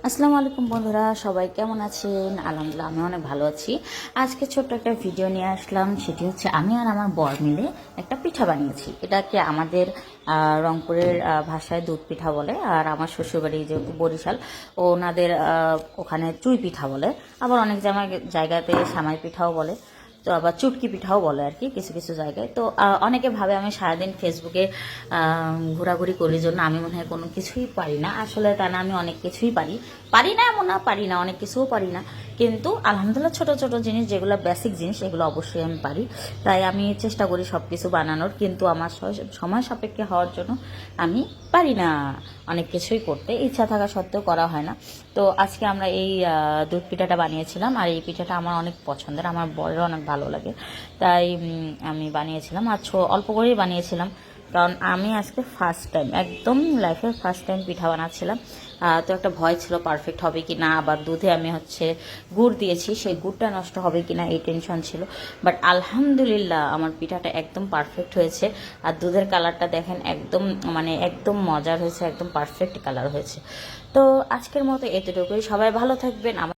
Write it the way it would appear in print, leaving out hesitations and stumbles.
আসসালামু আলাইকুম বন্ধুরা, সবাই কেমন আছেন? আলহামদুলিল্লাহ আমি অনেক ভালো আছি। আজকে ছোট্ট একটা ভিডিও নিয়ে আসলাম। সেটি হচ্ছে আমি আর আমার বর মিলে একটা পিঠা বানিয়েছি। এটাকে আমাদের রংপুরের ভাষায় দুধ পিঠা বলে, আর আমার শ্বশুরবাড়ি যেহেতু বরিশাল, ওনাদের ওখানে চুই পিঠা বলে। আবার অনেক জায়গাতে সামাই পিঠাও বলে, তো আবার চুটকি পিঠাও বলে আর কি কিছু কিছু জায়গায়। তো অনেকে ভাবে আমি সারাদিন ফেসবুকে ঘোরাঘুরি করি জন্য আমি মনে হয় কোনো কিছুই পারি না। আসলে তা না, আমি অনেক কিছুই পারি। পারি না এমন না, পারি না, অনেক কিছুও পারি না, কিন্তু আলহামদুলিল্লাহ ছোট ছোট জিনিস যেগুলো বেসিক জিনিস এগুলো অবশ্যই আমি পারি। তাই আমি চেষ্টা করি সব কিছু বানানোর, কিন্তু আমার সময় সাপেক্ষে হওয়ার জন্য আমি পারি না অনেক কিছুই করতে। ইচ্ছা থাকা সত্ত্বেও করা হয় না। তো আজকে আমরা এই দুধ পিঠাটা বানিয়েছিলাম, আর এই পিঠাটা আমার অনেক পছন্দের, আমার বরেরও অনেক ভালো লাগে। তাই আমি বানিয়েছিলাম, আর অল্প করেই বানিয়েছিলাম, কারণ আমি আজকে ফার্স্ট টাইম, একদম লাইফের ফার্স্ট টাইম পিঠা বানাচ্ছিলাম। তো একটা ভয় ছিল পারফেক্ট হবে কি না, আবার দুধে আমি গুড় দিয়েছি, সেই গুড়টা নষ্ট হবে কি না এই টেনশন ছিল। বাট আলহামদুলিল্লাহ আমার পিঠাটা একদম পারফেক্ট হয়েছে। আর দুধের কালারটা দেখেন, একদম একদম মজার হয়েছে, একদম পারফেক্ট কালার হয়েছে। তো আজকের মতো এতটুকুই। সবাই ভালো থাকবেন।